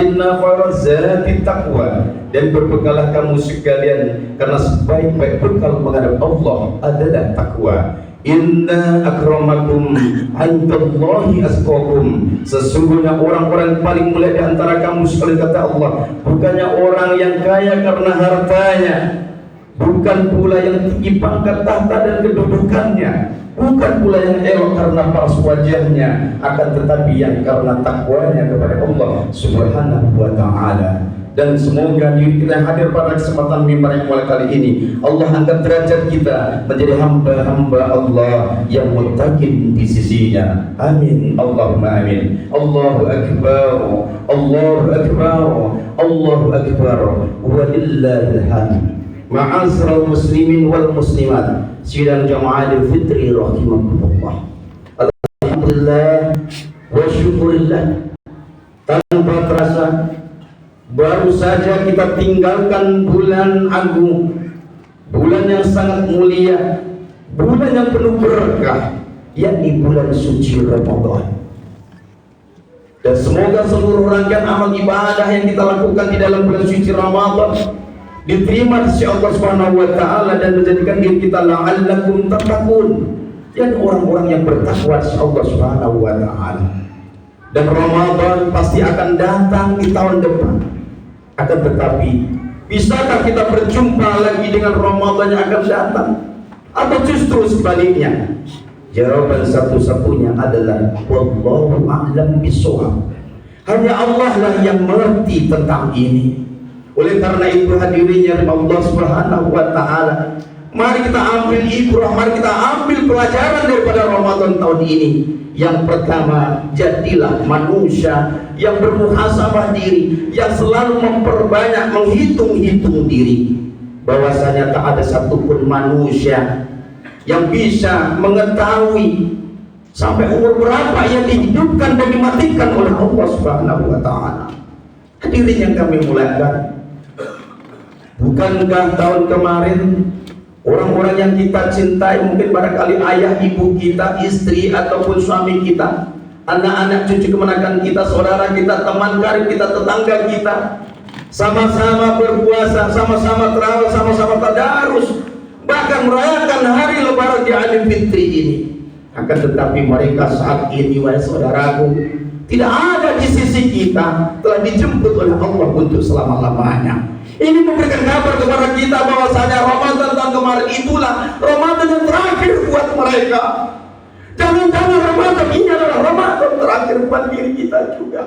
Inna khairazati taqwa, dan berbekallah kamu sekalian karena sebaik-baik bekal menghadap Allah adalah takwa. Inna akramakum indallahi atqakum, sesungguhnya orang-orang paling mulia di antara kamu sekalian, kata Allah, bukannya orang yang kaya karena hartanya, bukan pula yang tinggi pangkat tahta dan kedudukannya, bukan pula yang elok karena paras wajahnya, akan tetapi yang karena takwanya kepada Allah Subhanahu wa ta'ala. Dan semoga diri kita yang hadir pada kesempatan mimbar yang mulai kali ini, Allah angkat derajat kita menjadi hamba-hamba Allah yang muttaqin di sisinya. Amin, Allahumma amin. Allahu akbar, Allahu akbar, Allahu akbar, walillahil hamd. Ma'asyiral muslimin wal muslimat, sidang jamaah Idul Fitri rahimakumullah. Alhamdulillah wa syukurillah, tanpa terasa baru saja kita tinggalkan bulan agung, bulan yang sangat mulia, bulan yang penuh berkah, yakni bulan suci Ramadan. Dan semoga seluruh rangkaian amal ibadah yang kita lakukan di dalam bulan suci Ramadan diterima di sisi Allah Subhanahu wa ta'ala dan menjadikan diri kita la'allakum tattaqun, dan orang-orang yang bertakwa di sisi Allah Subhanahu wa ta'ala. Dan Ramadan pasti akan datang di tahun depan. Akan tetapi, bisakah kita berjumpa lagi dengan Ramadan yang akan datang? Atau justru sebaliknya? Jawaban satu-satunya adalah wallahu a'lam bishawab. Hanya Allah lah yang mengerti tentang ini. Oleh karena itu hadirin Allah Subhanahu wa ta'ala, mari kita ambil ibrah, mari kita ambil pelajaran daripada Ramadan tahun ini. Yang pertama, jadilah manusia yang bermuhasabah diri, yang selalu memperbanyak menghitung-hitung diri, bahwasanya tak ada satupun manusia yang bisa mengetahui sampai umur berapa yang dihidupkan dan dimatikan oleh Allah Subhanahu wa ta'ala. Hadirin yang kami muliakan, bukankah tahun kemarin orang-orang yang kita cintai, mungkin barangkali ayah ibu kita, istri ataupun suami kita, anak-anak cucu kemenakan kita, saudara kita, teman karib kita, tetangga kita, sama-sama berpuasa, sama-sama terawih, sama-sama tadarus, bahkan merayakan hari lebaran di Idul Fitri ini. Akan tetapi mereka saat ini, wahai saudaraku, tidak ada di sisi kita, telah dijemput oleh Allah untuk selama-lamanya. Ini memberikan kabar kepada kita bahwasanya Ramadan tahun kemarin itulah Ramadan yang terakhir buat mereka. Jangan-jangan Ramadan ini adalah Ramadan terakhir buat diri kita juga.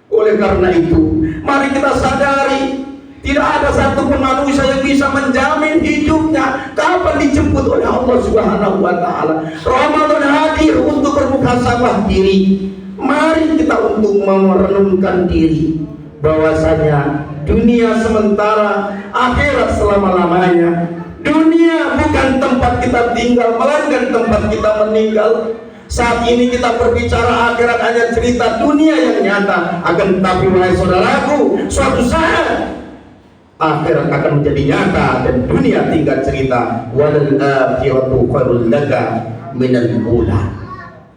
Oleh karena itu, mari kita sadari, tidak ada satupun manusia yang bisa menjamin hidupnya kapan dijemput oleh Allah Subhanahu wa ta'ala. Ramadan hadir untuk bermuhasabah diri. Mari kita untuk merenungkan diri bahwasanya dunia sementara, akhirat selama-lamanya. Dunia bukan tempat kita tinggal, melainkan tempat kita meninggal. Saat ini kita berbicara akhirat hanya cerita dunia yang nyata. Akan tetapi wahai saudaraku, suatu saat akhirat akan menjadi nyata dan dunia tinggal cerita. Walal akhiratu khairul laka minal ula,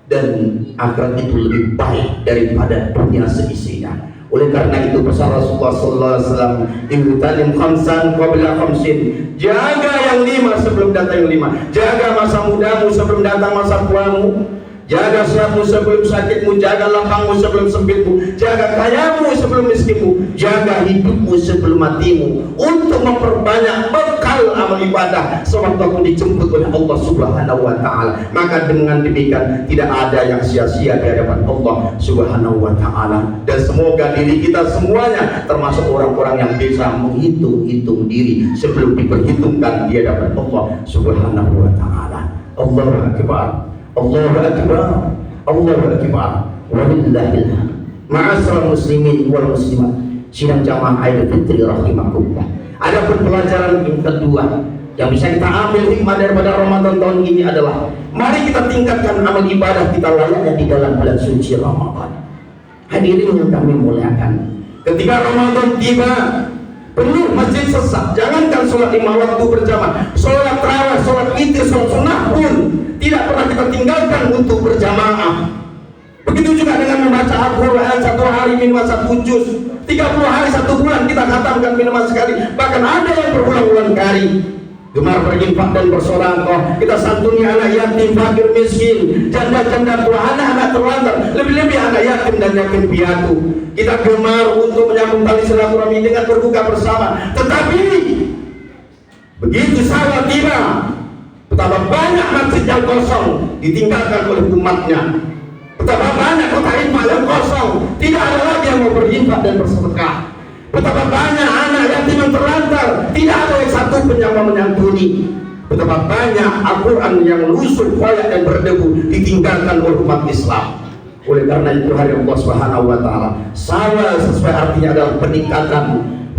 dan akhirat itu lebih baik daripada dunia seisinya. Oleh karena itu pesan Rasulullah sallallahu alaihi wasallam, "Ibtanim khamsan qabla khamsin." Jaga yang 5 sebelum datang yang 5. Jaga masa mudamu sebelum datang masa tuamu. Jaga sehatmu sebelum sakitmu, jaga lapangmu sebelum sempitmu, jaga kayamu sebelum miskinmu, jaga hidupmu sebelum matimu, untuk memperbanyak bekal amal ibadah sewaktu aku dijemput oleh Allah Subhanahu wa ta'ala. Maka dengan demikian tidak ada yang sia-sia di hadapan Allah Subhanahu wa ta'ala. Dan semoga diri kita semuanya termasuk orang-orang yang bisa menghitung-hitung diri sebelum diperhitungkan di hadapan Allah Subhanahu wa ta'ala. Allahu akbar, Allahu akbar, Allahu akbar, walillahil hamd. Ma'asyiral muslimin wal muslimat, sidang jamaah Idul Fitri rahimakumullah. Adapun pelajaran yang kedua yang bisa kita ambil hikmah daripada Ramadan tahun ini adalah, mari kita tingkatkan amal ibadah kita layaknya di dalam bulan suci Ramadan. Hadirin yang kami muliakan, ketika Ramadan tiba, penuh masjid sesak. Jangankan sholat 5 waktu berjamaah, sholat tarawih, sholat witir, sholat sunnah pun tidak pernah kita tinggalkan untuk berjamaah. Begitu juga dengan membaca Al-Quran, 1 hari minimal 1 juz, 30 hari 1 bulan kita khatamkan minimal sekali. Bahkan ada yang berulang-ulang kali. Gemar berinfak dan bersedekah, kita santuni anak yatim, fakir miskin, janda-janda tua, anak-anak terlantar, lebih-lebih anak yatim dan yatim piatu. Kita gemar untuk menyambung tali silaturahmi dengan berbuka bersama. Tetapi begitu saat tiba, betapa banyak masjid yang kosong ditinggalkan oleh umatnya. Betapa banyak kota infak yang kosong, tidak ada lagi yang mau berinfak dan bersedekah. Betapa banyak anak yatim yang terlantar, tidak ada yang satu pun yang mau menyantuni. Betapa banyak Al-Quran yang lusuh, koyak dan berdebu ditinggalkan oleh umat Islam. Oleh karena itu hari Allah Subhanahu wa Ta'ala, sama sesuai artinya adalah peningkatan.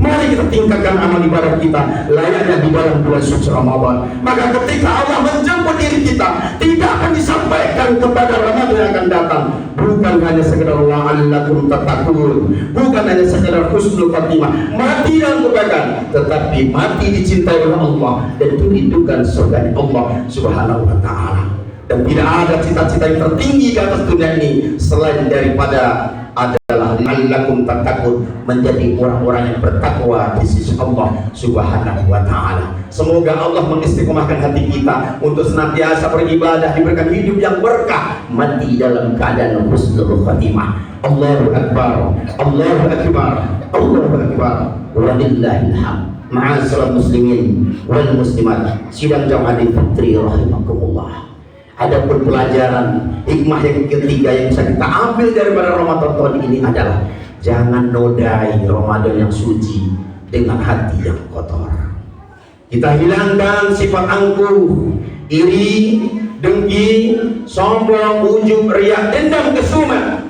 Mari kita tingkatkan amal ibadah kita layaknya di dalam bulan suci Ramadan. Maka ketika Allah menjemput diri kita, tidak akan disampaikan kepada Ramadan yang akan datang. Bukan hanya sekedar la'allakum tattaqun, bukan hanya sekedar husnul khatimah, mati dalam kebaikan, tetapi mati dicintai oleh Allah dan dirindukan surga Allah Subhanahu wa Ta'ala. Dan tidak ada cita-cita yang tertinggi di atas dunia ini selain daripada adalah la'allakum tattaqun, menjadi orang-orang yang bertakwa di sisi Allah Subhanahu wa Ta'ala. Semoga Allah mengistiqomahkan hati kita untuk senantiasa beribadah, diberikan hidup yang berkah, mati dalam keadaan husnul khatimah. Allahu akbar, Allahu akbar, Allahu akbar, walillahil hamd. Ma'asyiral muslimin wal muslimat, sidang jamaah fitri rahimakumullah. Adapun pelajaran hikmah yang ketiga yang bisa kita ambil daripada Ramadan tahun ini adalah jangan nodai Ramadan yang suci dengan hati yang kotor. Kita hilangkan sifat angkuh, iri, dengki, sombong, ujub, riya, dendam, kesumat.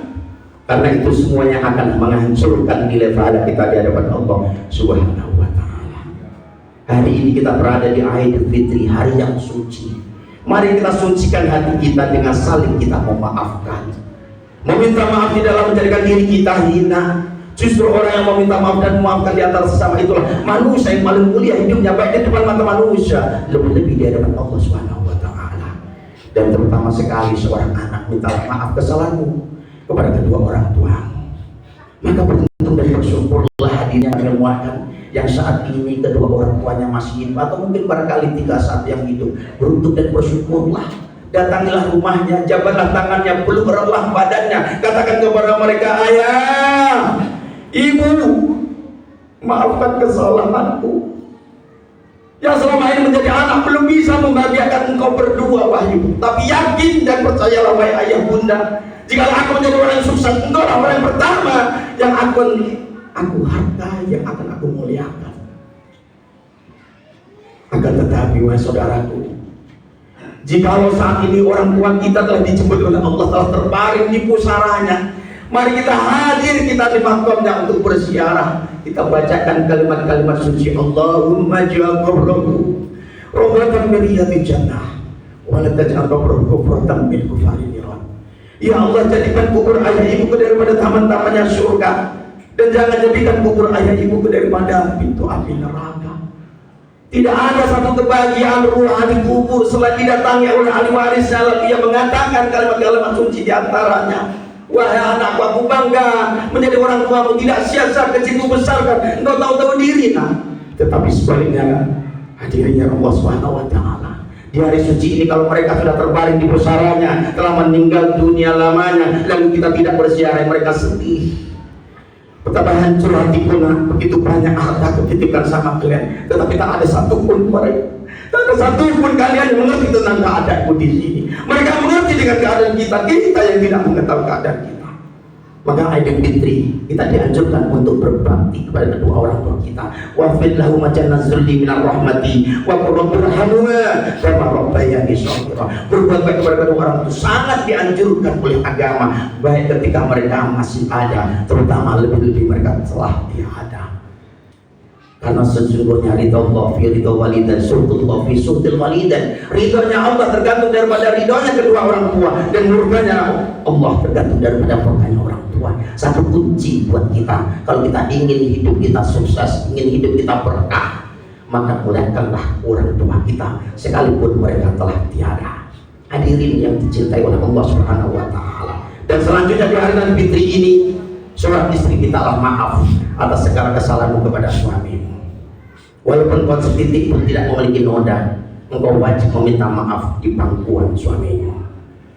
Karena itu semuanya akan menghancurkan nilai pahala kita di hadapan Allah Subhanahu wa Ta'ala. Hari ini kita berada di Idul Fitri, hari yang suci. Mari kita sucikan hati kita dengan saling kita memaafkan. Meminta maaf tidak menjadikan diri kita hina. Justru orang yang meminta maaf dan memaafkan di antara sesama itulah manusia yang paling mulia hidupnya, baik di depan mata manusia, lebih-lebih di hadapan Allah Subhanahu wa Ta'ala. Dan terutama sekali seorang anak minta maaf kesalahanmu kepada kedua orang tuamu, maka beruntung dan bersyukurlah hadirnya ilmuwan yang saat ini kedua orang tuanya masih hidup, atau mungkin barangkali 3 saat yang hidup. Beruntung dan bersyukurlah. Datangilah rumahnya, jabatlah tangannya, peluk eratlah badannya, katakan kepada mereka, ayah, ibu, maafkan kesalahanku yang selama ini menjadi anak belum bisa membahagiakan engkau berdua, Wahyu. Tapi yakin dan percayalah, wahai ayah bunda, jika aku menjadi orang yang sukses, engkau adalah orang yang pertama yang aku hargai, yang akan aku muliakan. Akan tetapi wahai saudaraku, jikalau saat ini orang tua kita telah dijemput oleh Allah, telah terbaring di pusaranya, mari kita hadir, kita di makamnya untuk berziarah. Kita bacakan kalimat-kalimat suci, Allahumma ja'al qabrahu rawdatan min riyadil jannah wa la taj'al qabrahu kufratan min kufari niran. Ya Allah, jadikan kubur ayah ibuku daripada taman-tamannya surga, dan jangan jadikan kubur ayah ibuku daripada pintu api neraka. Tidak ada satu kebahagiaan ruhani kubur selain didatangi oleh ahli warisnya. Lalu ia mengatakan kalimat-kalimat suci di antaranya, wahai anakku, aku bangga menjadi orang tuamu, tidak sia-sia kecilku besarkan, engkau tahu-tahu diri. Nah, tetapi sebaliknya hadirnya Allah Subhanahu wa Ta'ala di hari suci ini, kalau mereka sudah terbaring di pusaranya, telah meninggal dunia lamanya, lalu kita tidak berziarah, mereka sedih. Betapa hancur hati pun, begitu banyak harta ketitipkan sama kalian, tetapi tak ada satupun mereka, tak ada satupun kalian yang mengerti tentang keadaanku di sini. Mereka mengerti dengan keadaan kita yang tidak mengetahui keadaan kita. Maka Idul Fitri kita dianjurkan untuk berbakti kepada kedua orang tua kita. Wafid lahum majana zulli minar rahmati wa qurrabbirhamuma kama rabbayani shaghira. Berbuat baik kepada kedua orang itu sangat dianjurkan oleh agama, baik ketika mereka masih ada, terutama lebih-lebih mereka telah tiada. Karena sesungguhnya ridha Allah fi ridha walidan, surtullah fi surtil walidan. Ridhonya Allah tergantung daripada ridhonya kedua orang tua, dan murkanya Allah tergantung daripada murkanya orang tua. Satu kunci buat kita, kalau kita ingin hidup kita sukses, ingin hidup kita berkah, maka muliakanlah orang tua kita sekalipun mereka telah tiada. Hadirin yang dicintai oleh Allah Subhanahu wa Ta'ala, Dan selanjutnya di hari Idul Fitri ini, seorang istri mintalah maaf atas segala kesalahanmu kepada suamimu. Walaupun kau setitik pun tidak memiliki noda, engkau wajib meminta maaf di pangkuan suamimu.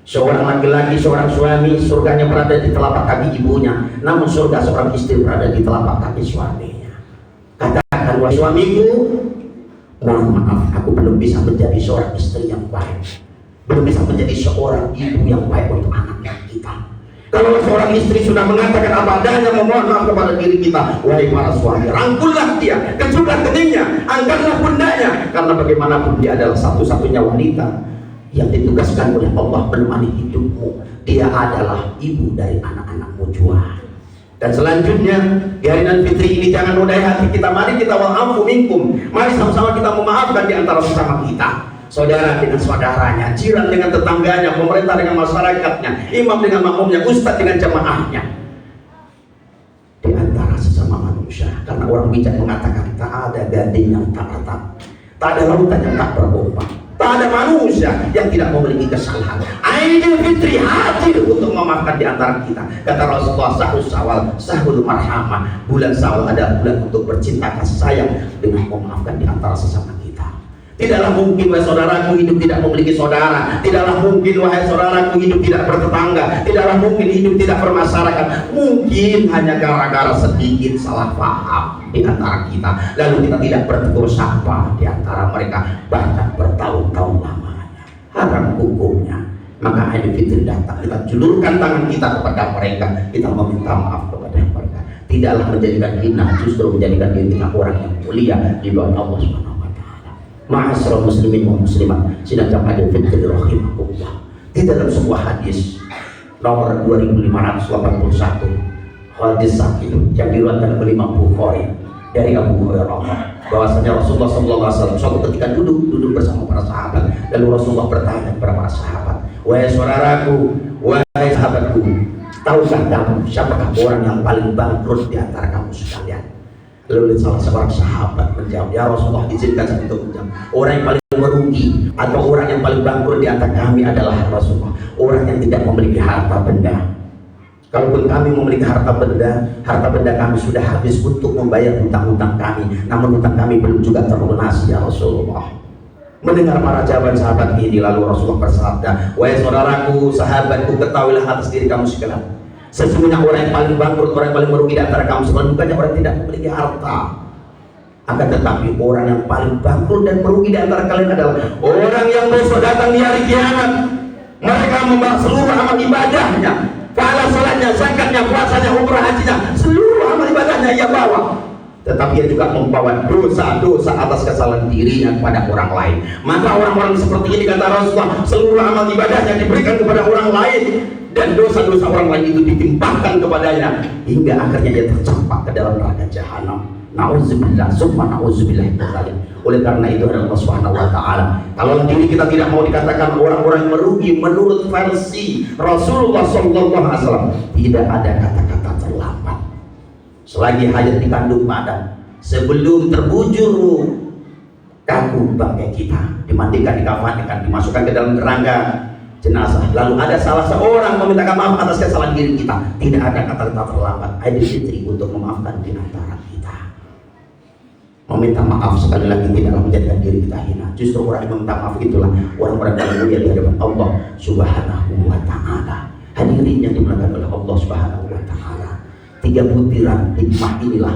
Seorang laki-laki, seorang suami, surganya berada di telapak kaki ibunya, namun surga seorang istri berada di telapak kaki suaminya. Katakan, wahai suamiku, mohon maaf, aku belum bisa menjadi seorang istri yang baik, belum bisa menjadi seorang ibu yang baik untuk anak-anak kita. Kalau seorang istri sudah mengatakan apa adanya, memohon maaf kepada diri kita, wahai para suami, rangkullah dia, kejutlah keningnya, angkatlah pundaknya, karena bagaimanapun dia adalah satu-satunya wanita yang ditugaskan oleh Allah menemani hidupmu. Dia adalah ibu dari anak-anakmu jua. Dan selanjutnya di hari Idul Fitri ini jangan nodai hati kita. Mari kita wa'afu minkum, mari sama-sama kita memaafkan di antara sesama kita. Saudara dengan saudaranya, jiran dengan tetangganya, pemerintah dengan masyarakatnya, imam dengan makmumnya, ustadz dengan jamaahnya, di antara sesama manusia. Karena orang bijak mengatakan tak ada gading yang tak retak, tak ada lautan yang tak berombak, tak ada manusia yang tidak memiliki kesalahan. Idul Fitri hadir untuk memaafkan di antara kita. Kata Rasulullah, Syahrul Syawal, Syahrul Marhamah, bulan Syawal adalah bulan untuk bercinta kasih sayang dengan memaafkan di antara sesama kita. Tidaklah mungkin wahai saudaraku hidup tidak memiliki saudara. Tidaklah mungkin wahai saudaraku hidup tidak bertetangga. Tidaklah mungkin hidup tidak bermasyarakat. Mungkin hanya gara-gara sedikit salah paham di antara kita, lalu kita tidak bertegur sapa di antara mereka, bahkan bertahun-tahun lamanya. Haram hukumnya. Maka Idul Fitri datang, kita julurkan tangan kita kepada mereka, kita meminta maaf kepada mereka. Tidaklah menjadikan hina, justru menjadikan diri kita orang yang mulia di bawah Allah SWT. Ma'asyiral muslimin wa muslimat, sidang Idul Fitri rahimakumullah. Di dalam sebuah hadis nomor 2581, hadis sahih yang diriwayatkan oleh Imam Bukhari dari Abu Hurairah, bahwasanya Rasulullah SAW suatu ketika duduk bersama para sahabat, lalu Rasulullah bertanya kepada para sahabat, wahai saudaraku, wahai sahabatku, tahukah kamu siapakah orang yang paling bangkrut di antara kamu sekalian? Lalu salah seorang sahabat menjawab, ya Rasulullah, izinkan saya untuk menjawab. Orang yang paling merugi atau orang yang paling bangkrut di antara kami adalah Rasulullah, orang yang tidak memiliki harta benda. Kalaupun kami memiliki harta benda kami sudah habis untuk membayar hutang-hutang kami, namun hutang kami belum juga terlunasi ya Rasulullah. Mendengar para jawaban sahabat ini, lalu Rasulullah bersabda, wahai saudaraku, sahabatku, ketahuilah atas diri kamu sekalian, sesungguhnya orang yang paling bangkrut, orang yang paling merugi di antara kamu sekalian bukannya orang yang tidak memiliki harta, akan tetapi orang yang paling bangkrut dan merugi di antara kalian adalah orang yang besok datang di hari kiamat, mereka membawa seluruh amal ibadahnya, pahala salatnya, zakatnya, puasanya, umrah, hajinya, seluruh amal ibadahnya ia bawa, tetapi ia juga membawa dosa-dosa atas kesalahan dirinya kepada orang lain. Maka orang-orang seperti ini, kata Rasulullah, seluruh amal ibadahnya diberikan kepada orang lain, dan dosa-dosa orang lain itu ditimpakan kepadanya, hingga akhirnya ia tercampak ke dalam neraka jahanam. Nauzubillah, summa nauzubillah. Oleh karena itu Allah Subhanahu wa taala, kalau diri kita tidak mau dikatakan orang-orang yang merugi menurut versi Rasulullah SAW, tidak ada kata-kata terlambat. Selagi hayat dikandung badan, sebelum terbujur kaku bangkai kita, dimandikan, dikafankan, dimasukkan ke dalam kerangka jenazah, lalu ada salah seorang meminta maaf atas kesalahan diri kita, tidak ada kata-kata terlambat. Idul Fitri untuk memaafkan di antara kita. Meminta maaf sekali lagi tidaklah menjadikan diri kita hina. Justru orang yang meminta maaf itulah orang-orang yang mulia di hadapan Allah Subhanahu wa taala. Hadirin yang dimuliakan oleh Allah Subhanahu wa taala, 3 butiran hikmah inilah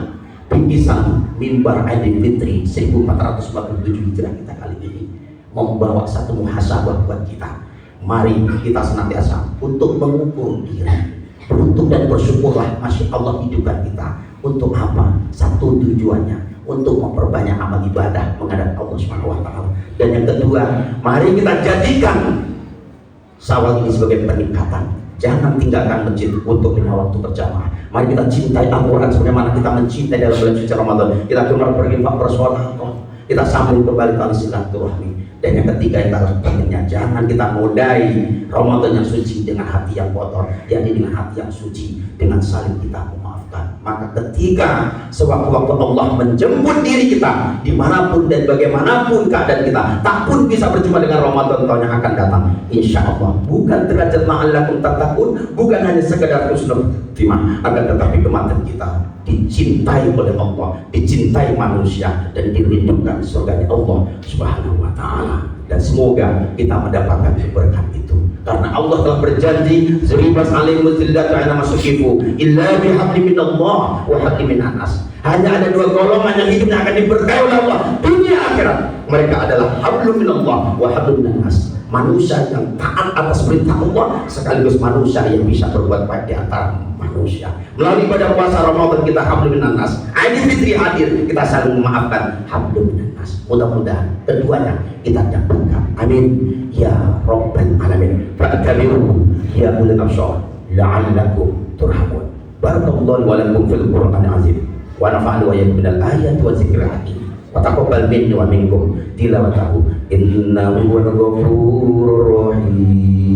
bingkisan mimbar Idul Fitri 1447 Hijrah kita kali ini membawa satu muhasabah buat kita. Mari kita senantiasa untuk mengukur diri, beruntung dan bersyukurlah masih Allah hidupkan kita. Untuk apa? Satu tujuannya, untuk memperbanyak amal ibadah menghadap Allah Subhanahu wa taala. Dan yang kedua, mari kita jadikan Syawal ini sebagai peningkatan. Jangan tinggalkan masjid untuk 5 waktu berjamaah. Mari kita cintai Al-Quran sebagaimana kita mencintai dalam bulan suci Ramadan. Kita keluar berinfak, bersedekah, kita sambung kembali tali silaturahmi. Dan yang ketiga yang harus pentingnya, jangan kita modai Ramadan yang suci dengan hati yang kotor, yakni dengan hati yang suci, dengan saling kita memaafkan. Maka ketika ketika sewaktu-waktu Allah menjemput diri kita dimanapun dan bagaimanapun keadaan kita, tak pun bisa berjumpa dengan Ramadan tahun yang akan datang. Insya Allah bukan derajat ma'allakum tattaqun, bukan hanya sekedar husnul timah, akan tetapi kematian kita dicintai oleh Allah, dicintai manusia, dan dirindukan surganya Allah Subhanahu wa ta'ala. Dan semoga kita mendapatkan berkat itu, karena Allah telah berjanji zuribas alaihimuz zillatu aina masukifu illa bihabli minallah wa habli minan nas. Hanya ada dua golongan yang hidupnya akan diberkahi oleh Allah dunia akhirat. Mereka adalah hablum minallah wa hablum minan nas. Manusia yang taat atas perintah Allah, sekaligus manusia yang bisa berbuat baik di antara manusia. Melalui pada puasa Ramadan kita hablum minan nas. Idul Fitri hadir, kita saling memaafkan hablum minan nas. Mudah-mudahan keduanya kita dapatkan. Amin ya rabbal alamin. Fa'tabiru ya ulil absar la'allakum turhamun. Barakallahu wa lakum fil Qur'anil azim. Wa nafa'ani wa iyyakum minal ayati wa dzikril hakim. Wa taqabbal minni wa minkum tilawatahu innahu huwal ghafurur rahim.